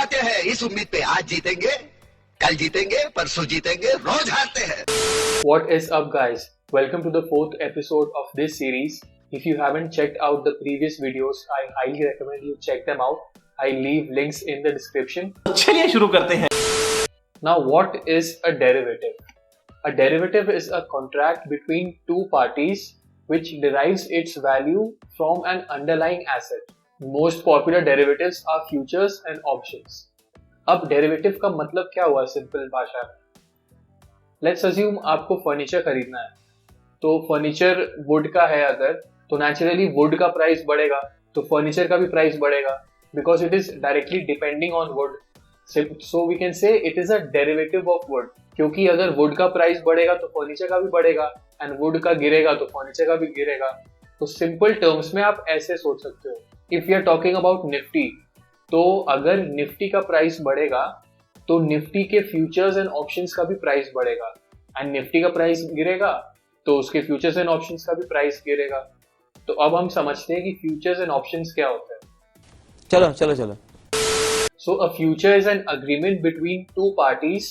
जाते हैं इस उम्मीद पे आज जीतेंगे, कल जीतेंगे, परसों जीतेंगे, रोज हारते हैं। What is up, guys? Welcome to the fourth episode of this series. If you haven't checked out the previous videos, I highly recommend you check them out. I leave links in the description. चलिए शुरू करते हैं. Now, what is a derivative? A derivative is a contract between two parties which derives its value from an underlying asset. Most popular derivatives are futures and options. अब derivative का मतलब क्या हुआ simple भाषा में? लेट्स अज्यूम आपको furniture खरीदना है, तो फर्नीचर वुड का है अगर, तो नेचुरली वुड का प्राइस बढ़ेगा, तो फर्नीचर का भी प्राइस बढ़ेगा, because it is directly depending on wood. So we can say it is a derivative of wood, क्योंकि अगर वुड का प्राइस बढ़ेगा तो फर्नीचर का भी बढ़ेगा, एंड वुड का गिरेगा तो फर्नीचर का भी गिरेगा. तो सिंपल टर्म्स में आप ऐसे सोच सकते हो. If you are talking about Nifty, तो अगर निफ्टी का प्राइस बढ़ेगा तो निफ्टी के फ्यूचर्स एंड ऑप्शंस का भी प्राइस बढ़ेगा, एंड निफ्टी का प्राइस गिरेगा तो उसके फ्यूचर्स एंड ऑप्शंस का भी प्राइस गिरेगा. तो अब हम समझते हैं कि फ्यूचर्स एंड ऑप्शंस क्या होते हैं. चलो. So a future is an agreement between two parties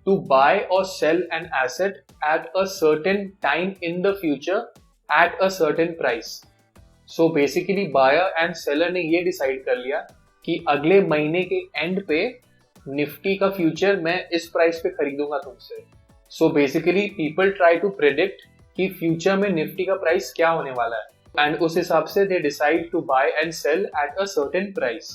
to buy or sell an asset at a certain time in the future at a certain price. So basically buyer and seller ने ये decide कर लिया कि अगले महीने के and पे Nifty का फ्यूचर मैं इस प्राइस पे खरीदूंगा तुमसे. So basically people try to predict कि फ्यूचर में निफ्टी का प्राइस क्या होने वाला है, एंड उस हिसाब से they decide to buy and sell at a certain price.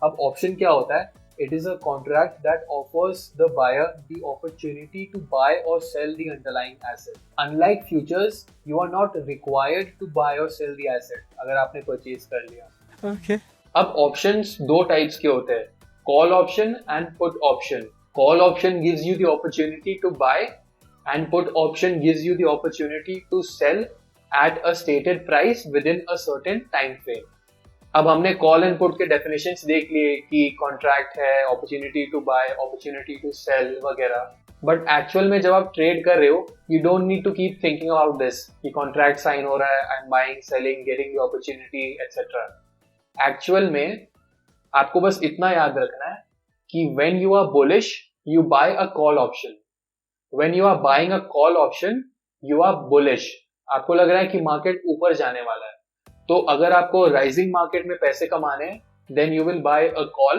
अब ऑप्शन क्या होता है? It is a contract that offers the buyer the opportunity to buy or sell the underlying asset. Unlike futures, you are not required to buy or sell the asset. अगर आपने purchase कर लिया. Okay. अब options दो types के होते हैं, call option and put option. Call option gives you the opportunity to buy and put option gives you the opportunity to sell at a stated price within a certain time frame. अब हमने call and put के definitions देख लिए कि contract है, opportunity to buy, opportunity to sell वगैरह. But actual में जब आप ट्रेड कर रहे हो, you don't need to keep thinking about this कि कॉन्ट्रैक्ट साइन हो रहा है, I am buying, selling, getting the opportunity etcetera. Actual में आपको बस इतना याद रखना है कि when you are bullish you buy a call option, when you are buying a call option you are bullish. आपको लग रहा है कि मार्केट ऊपर जाने वाला है, तो अगर आपको राइजिंग मार्केट में पैसे कमाने हैं then you will buy a call,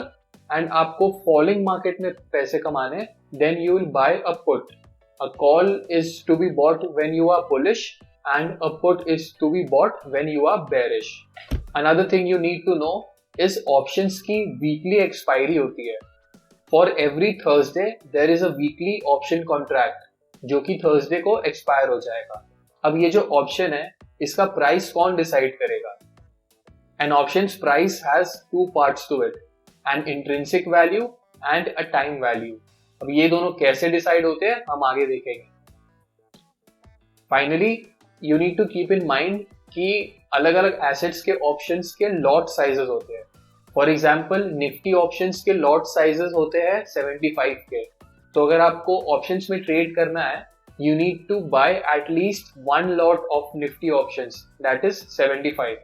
and आपको फॉलिंग मार्केट में पैसे कमाने then you will buy a put. A call is to be bought when you are bullish and a put is to be bought when you are bearish. Another thing you need to know is options की weekly expiry होती है. For every Thursday there is a weekly option contract जो कि Thursday को expire हो जाएगा. अब ये जो ऑप्शन है इसका प्राइस कौन डिसाइड करेगा? An options price has two parts to it, an intrinsic value and a time value. अब ये दोनों कैसे डिसाइड होते हैं हम आगे देखेंगे. Finally you need to keep in mind कि अलग अलग एसेट्स के ऑप्शंस के लॉट साइजेस होते हैं. फॉर एग्जांपल निफ्टी ऑप्शंस के लॉट साइजेस होते हैं 75 के. तो अगर आपको ऑप्शंस में ट्रेड करना है you need to buy at least one lot of Nifty options, that is 75.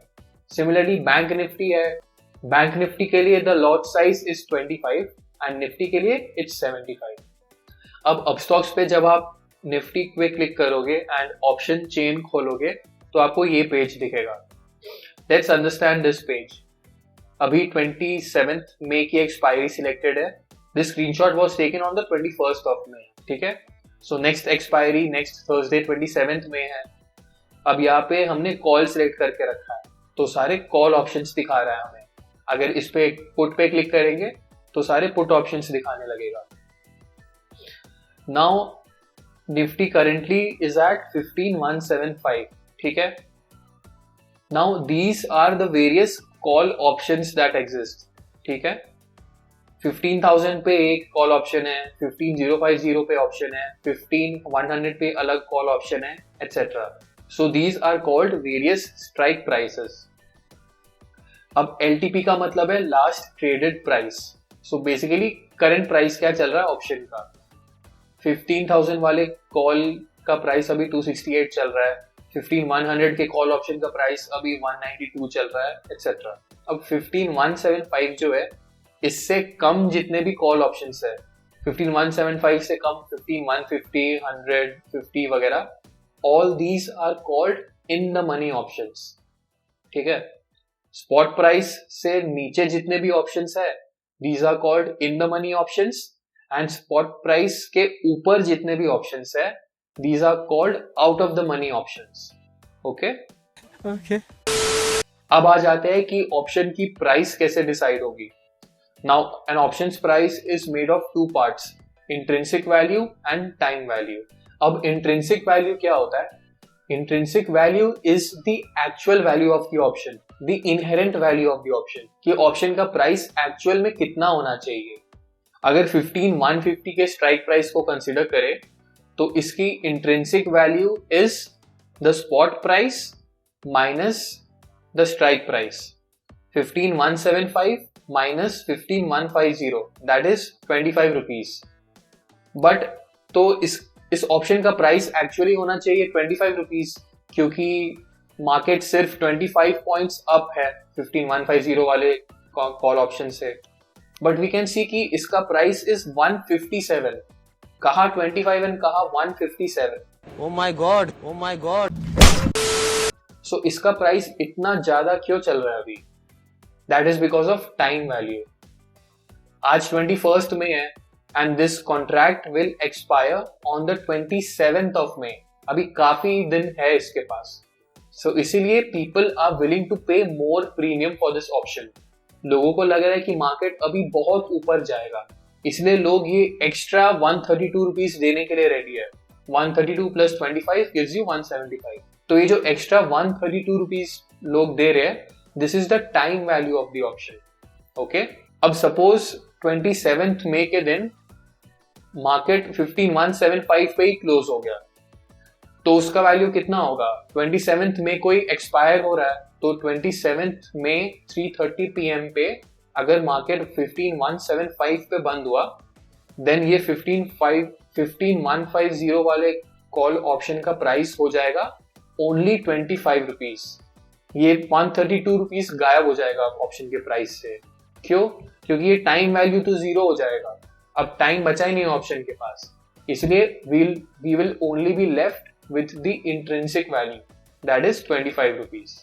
Similarly, Bank Nifty है, Bank Nifty के लिए the lot size is 25 and Nifty के लिए it's 75. अब अपस्टॉक्स पे जब आप निफ्टी पे क्लिक करोगे एंड ऑप्शन चेन खोलोगे तो आपको ये पेज दिखेगा. Let's understand this page. अभी 27th मई की एक्सपायरी सिलेक्टेड है. This screenshot was taken on the 21st of May. ठीक है, so next expiry next Thursday 27th में है. अब यहाँ पे हमने कॉल सिलेक्ट करके रखा है, तो सारे कॉल ऑप्शंस दिखा रहा है हमें. अगर इस पे पुट पे क्लिक करेंगे तो सारे पुट ऑप्शंस दिखाने लगेगा. Now Nifty currently is at 15,175. ठीक है, now these are the various call options that exist. ठीक है, 15,000 पे एक कॉल ऑप्शन है, 15,050 पे ऑप्शन है, 15,100 पे अलग कॉल ऑप्शन है, etcetera. So these are called various strike prices. अब LTP का मतलब है last traded price. So basically current price क्या चल रहा है ऑप्शन का. 15,000 वाले कॉल का प्राइस अभी 268 चल रहा है, 15,100 के कॉल ऑप्शन का प्राइस अभी 192 चल रहा है, एटसेट्रा. अब 15,175 जो है इससे कम जितने भी कॉल ऑप्शंस है 15175 से कम 15150, 100, 50 वगैरह, all these are called in the money options. ठीक है. स्पॉट प्राइस से नीचे जितने भी ऑप्शंस है these are called in the money options, and spot price के ऊपर जितने भी ऑप्शंस है these are called out of the money options. Okay. अब आ जाते हैं कि ऑप्शन की प्राइस कैसे डिसाइड होगी. Now an options price is made of two parts, intrinsic value and time value. अब इंट्रिंसिक वैल्यू क्या होता है? Intrinsic value is the actual value of the option, the inherent value of the option, कि option का price actual में कितना होना चाहिए. अगर 15150 के स्ट्राइक प्राइस को कंसिडर करें तो इसकी intrinsic value is the spot price minus the strike price. 15175 minus 15150 that is 25 rupees. But तो इस ऑप्शन का प्राइस एक्चुअली होना चाहिए 25 रुपीज, क्योंकि मार्केट सिर्फ 25 पॉइंट्स अप है 15150 वाले कॉल ऑप्शन से. बट वी कैन सी कि इसका प्राइस इज 157. कहा 25 एंड कहा 157. Oh my god, oh my god. So इसका प्राइस इतना ज्यादा क्यों चल रहा है अभी? That is because of time value. आज 21st में है and this contract will expire on the 27th of May. अभी काफी दिन है इसके पास. सो इसीलिए पीपल आर विलिंग टू पे मोर प्रीमियम फॉर दिस ऑप्शन. लोगों को लग रहा है कि मार्केट अभी बहुत ऊपर जाएगा, इसलिए लोग ये एक्स्ट्रा 132 रुपीज देने के लिए रेडी है. 132 प्लस 25 गिव्स यू 175. तो ये जो एक्स्ट्रा 132 रुपीज लोग दे रहे हैं, this is the time value of the option. Okay. अब सपोज 27th May के दिन मार्केट 15175 पे ही क्लोज हो गया, तो उसका वैल्यू कितना होगा? 27th May को ही एक्सपायर हो रहा है, तो 27th May 3:30 PM पे अगर मार्केट 15175 पे बंद हुआ, देन ये 15150 वाले कॉल ऑप्शन का प्राइस हो जाएगा ओनली 25 रुपीज. ये 132 रुपीज गायब हो जाएगा ऑप्शन के प्राइस से. क्यों? क्योंकि ये टाइम वैल्यू तो जीरो हो जाएगा. अब टाइम बचा ही नहीं ऑप्शन के पास, इसलिए we will only be left with the intrinsic value that is 25 rupees.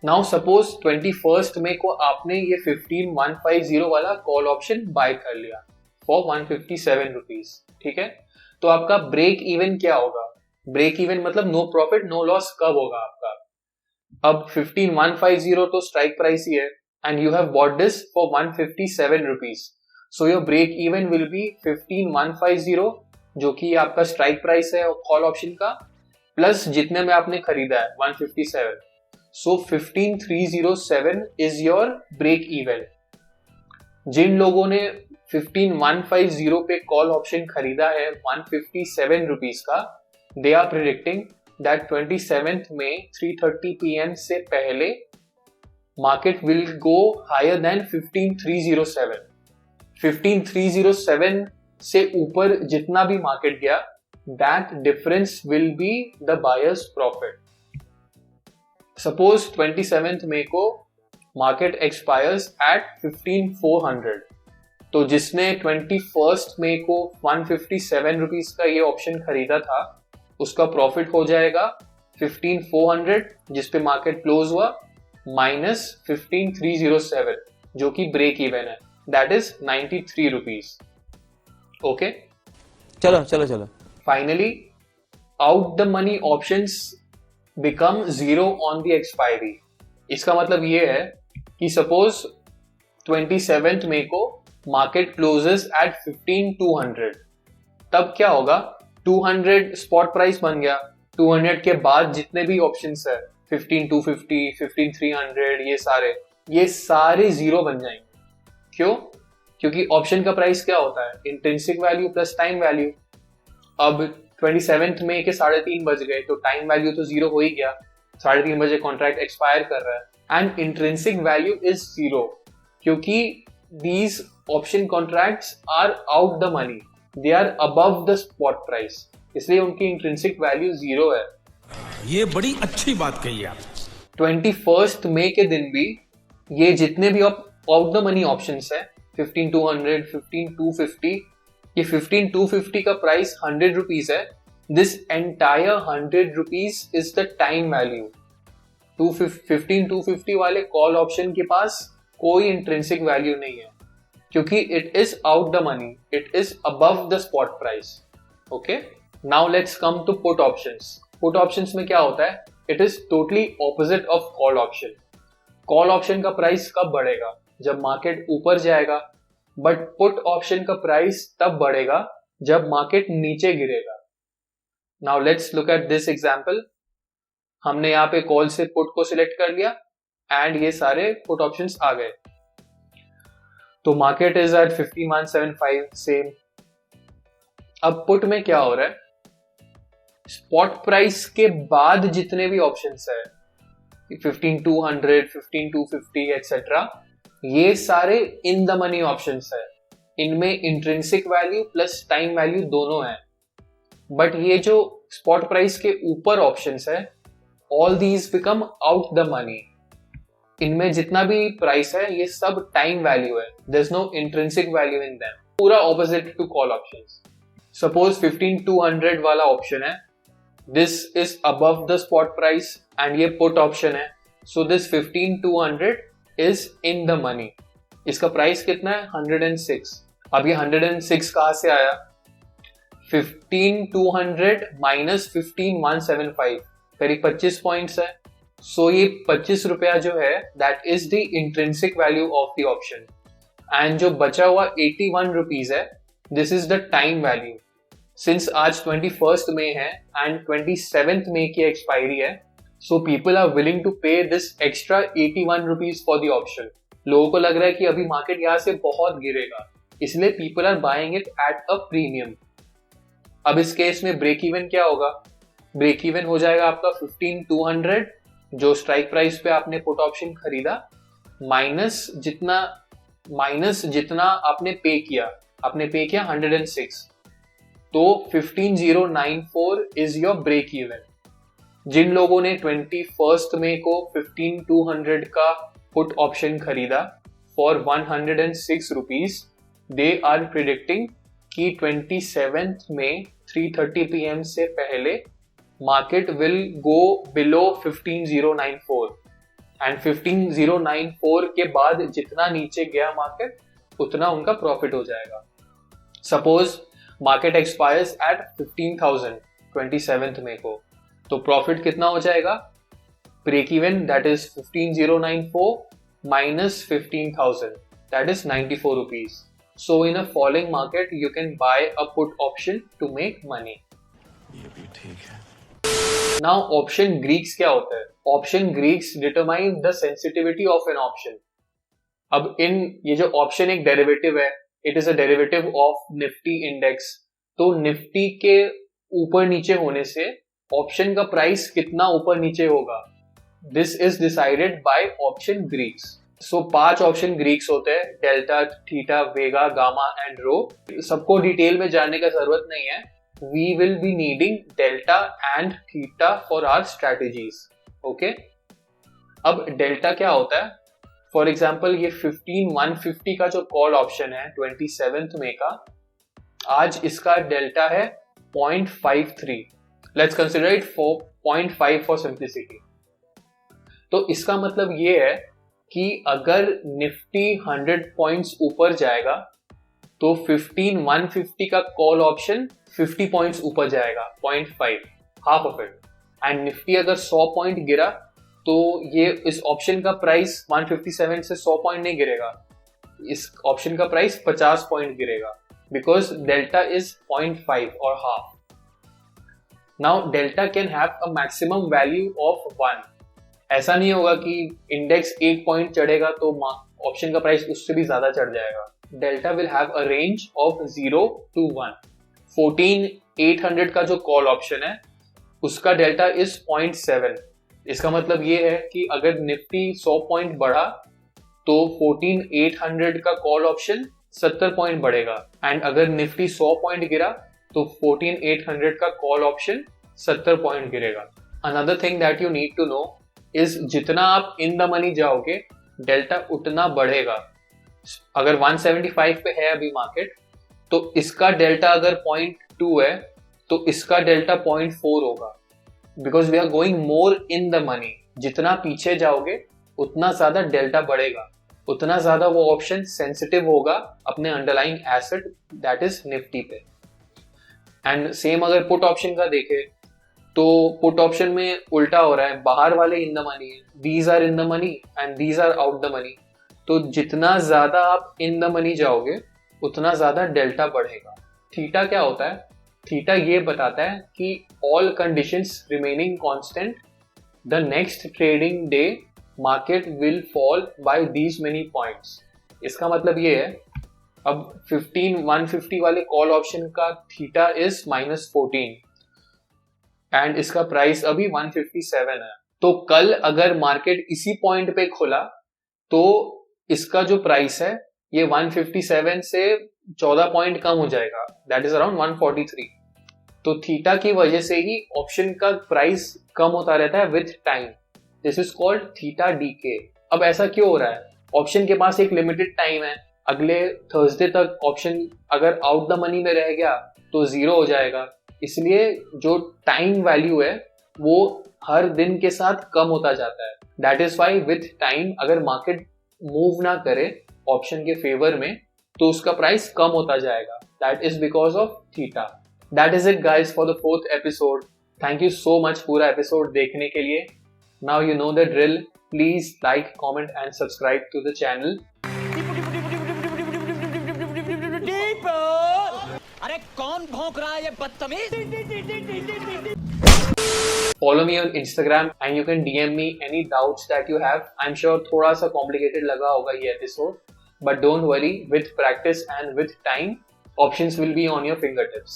Now suppose 21st May को आपने ये 15150 वाला कॉल ऑप्शन बाय कर लिया फॉर 157 रुपीज. ठीक है. तो आपका ब्रेक इवन क्या होगा? ब्रेक इवन मतलब नो प्रॉफिट नो लॉस कब होगा आपका? अब 15150 तो स्ट्राइक प्राइस ही है and you have bought this for 157 rupees. So your break even will be 15150 जो कि आपका स्ट्राइक प्राइस है कॉल ऑप्शन का, प्लस जितने में आपने खरीदा है 157. So 15307 is your break even. जिन लोगों ने 15150 पे कॉल ऑप्शन खरीदा है 157 रुपीज का, they are predicting that 27th May 3:30 PM से पहले market will go higher than 15307. 15307 से ऊपर जितना भी मार्केट गया, that difference will be the buyers profit. Suppose 27th May को मार्केट एक्सपायर्स एट 15400, तो जिसने 21st May को 157 रुपीज का ये ऑप्शन खरीदा था, उसका प्रॉफिट हो जाएगा 15400 जिस पे मार्केट क्लोज हुआ माइनस 15307 जो कि ब्रेक इवन है, दैट इज 93 रुपीज. ओके. चलो चलो चलो. Finally out the money options become zero on the expiry. इसका मतलब ये है कि सपोज 27th May को मार्केट क्लोजेस एट 15200, तब क्या होगा? 200 स्पॉट प्राइस बन गया. 200 के बाद जितने भी ऑप्शंस है 15250, 15300, ये सारे जीरो बन जाएंगे. क्यों? क्योंकि ऑप्शन का प्राइस क्या होता है? Intrinsic value plus time value. अब 27th May के 3:30 बज गए तो टाइम वैल्यू तो जीरो हो ही गया. 3:30 बजे कॉन्ट्रैक्ट एक्सपायर कर रहा है and intrinsic value is zero, क्योंकि these option contracts are out the money, they are above the spot price, इसलिए उनकी इंट्रिंसिक वैल्यू जीरो है. ये बड़ी अच्छी बात कही आप. 21st May के दिन भी ये जितने भी आउट द मनी ऑप्शंस है 15,200, 15,250, ये 15,250 का प्राइस 100 रुपीज है. This entire 100 rupees is the time value. 15,250 वाले कॉल ऑप्शन के पास कोई इंट्रिंसिक वैल्यू नहीं है क्योंकि it is out the money, it is above the spot price. Okay, now let's come to put options. Put options में क्या होता है? It is totally opposite of call option. Call option का price कब बढ़ेगा? जब मार्केट ऊपर जाएगा. बट पुट ऑप्शन का प्राइस तब बढ़ेगा जब मार्केट नीचे गिरेगा. Now let's look at this example. हमने यहाँ पे कॉल से पुट को सिलेक्ट कर लिया एंड ये सारे पुट ऑप्शंस आ गए. तो मार्केट इज एट 15,175 सेम. अब पुट में क्या हो रहा है? स्पॉट प्राइस के बाद जितने भी ऑप्शंस है 15,200, 15,250 एक्सेट्रा, ये सारे इन द मनी ऑप्शंस है. इनमें intrinsic value plus time value दोनों है. बट ये जो स्पॉट प्राइस के ऊपर ऑप्शंस है, all these become out the money. इनमें जितना भी प्राइस है ये सब टाइम वैल्यू है. There is no intrinsic value in them. पूरा opposite to call options. Suppose 15,200 वाला ऑप्शन है, this is above the spot price and ये पुट ऑप्शन है. So this 15,200 is in the money. इसका प्राइस कितना है? 106. अब ये 106 कहां से आया? 15,200 माइनस 15,175, करीब 25 पॉइंट्स है. सो ये 25 रुपया जो है that is the intrinsic value of the option. And जो बचा हुआ 81 रुपीज है, this is the time value. Since आज 21st मई है एंड 27th मई की एक्सपायरी है, so people are willing to pay this extra 81 rupees for the option. लोगों को लग रहा है कि अभी मार्केट यहाँ से बहुत गिरेगा, इसलिए people are buying it at a premium. अब इस केस में ब्रेक इवन क्या होगा? ब्रेक इवन हो जाएगा आपका 15,200 जो स्ट्राइक प्राइस पे आपने पुट ऑप्शन खरीदा, माइनस जितना आपने पे किया. आपने पे किया 106, तो 15,094 इज योर ब्रेक इवन. जिन लोगों ने 21st मई को 15,200 का पुट ऑप्शन खरीदा for 106 rupees, they are predicting कि 27th मई 3:30 PM से पहले market will go below 15,094 and 15,094 के बाद जितना नीचे गया मार्केट उतना उनका प्रॉफिट हो जाएगा. Suppose market expires at 15,000 27th मई को, तो प्रॉफिट कितना हो जाएगा? Break even that is 15,094 minus 15,000 that is 94 rupees. So in a falling market you can buy a put option to make money. ये भी ठीक है. नाउ ऑप्शन ग्रीक्स क्या होता है? Option Greeks determine the sensitivity of an option. अब ये जो ऑप्शन एक डेरिवेटिव है, it is a derivative of Nifty index. तो निफ्टी के ऊपर नीचे होने से ऑप्शन का प्राइस कितना ऊपर नीचे होगा, this is decided by option greeks. So 5 option greeks होते हैं, delta, theta, vega, gamma and rho. सबको डिटेल में जानने का जरूरत नहीं है. We will be needing delta and theta for our strategies. Okay? अब डेल्टा क्या होता है? फॉर एग्जाम्पल ये 15,150 का जो कॉल ऑप्शन है 27th मई का, आज इसका डेल्टा है 0.53. Let's consider it 0.5 for simplicity. तो इसका मतलब ये है कि अगर निफ्टी 100 पॉइंट्स ऊपर जाएगा तो 15,150 का कॉल ऑप्शन 50 पॉइंट्स ऊपर जाएगा, 0.5, half of it. And Nifty अगर 100 पॉइंट गिरा तो ये इस ऑप्शन का प्राइस 157 से 100 पॉइंट नहीं गिरेगा, इस ऑप्शन का प्राइस 50 पॉइंट गिरेगा, बिकॉज डेल्टा इज 0.5 और half. Now delta can have a maximum value of 1. ऐसा नहीं होगा कि इंडेक्स 1 पॉइंट चढ़ेगा तो ऑप्शन का प्राइस उससे भी ज्यादा चढ़ जाएगा. Delta will have a range of 0 to 1. 14,800 का जो कॉल ऑप्शन है उसका डेल्टा इज 0.7. इसका मतलब ये है कि अगर निफ्टी 100 पॉइंट बढ़ा तो 14,800 का कॉल ऑप्शन 70 पॉइंट बढ़ेगा, एंड अगर निफ्टी 100 पॉइंट गिरा तो 14,800 का कॉल ऑप्शन 70 पॉइंट गिरेगा. Another thing that you need to know is जितना आप इन द मनी जाओगे डेल्टा उतना बढ़ेगा. अगर 175 पे है अभी मार्केट, तो इसका डेल्टा अगर 0.2 है तो इसका डेल्टा 0.4 होगा, because we are going more in the money. जितना पीछे जाओगे उतना ज्यादा डेल्टा बढ़ेगा, उतना ज्यादा वो ऑप्शन सेंसिटिव होगा अपने underlying asset that is Nifty पे। एंड सेम अगर पुट ऑप्शन का देखे तो पुट ऑप्शन में उल्टा हो रहा है, बाहर वाले इन द मनी है, these are in the money and these are out the money. तो जितना ज्यादा आप इन द मनी जाओगे उतना ज्यादा डेल्टा बढ़ेगा। थीटा क्या होता है? थीटा ये बताता है कि all conditions remaining constant, the next trading day market will fall bye these many points. इसका मतलब ये है, अब 150 वाले कॉल ऑप्शन का थीटा इज -14 एंड इसका प्राइस अभी 157 है। तो कल अगर मार्केट इसी पॉइंट पे खुला तो इसका जो प्राइस है ये 157 से 14 पॉइंट कम हो जाएगा, दैट इज अराउंड 143। तो थीटा की वजह से ही ऑप्शन का प्राइस कम होता रहता है with time. This is called theta DK. अब ऐसा क्यों हो रहा है? ऑप्शन के पास एक लिमिटेड टाइम है, अगले थर्सडे तक ऑप्शन अगर आउट द मनी में रह गया तो जीरो हो जाएगा, इसलिए जो टाइम वैल्यू है वो हर दिन के साथ कम होता जाता है। That is why with time अगर मार्केट मूव ना करे ऑप्शन के फेवर में तो उसका प्राइस कम होता जाएगा, that is because of theta. That is it guys for the 4th episode. Thank you so much पूरा एपिसोड देखने के लिए। Now you know the drill, please like, comment and subscribe to the channel. अरे कौन भौंक रहा है ये बदतमीज? Follow me on Instagram and you can DM me any doubts that you have. I'm sure थोड़ा सा complicated लगा होगा ये episode, but don't worry, with practice and with time, options will be on your fingertips.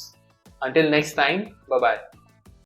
Until next time, bye bye.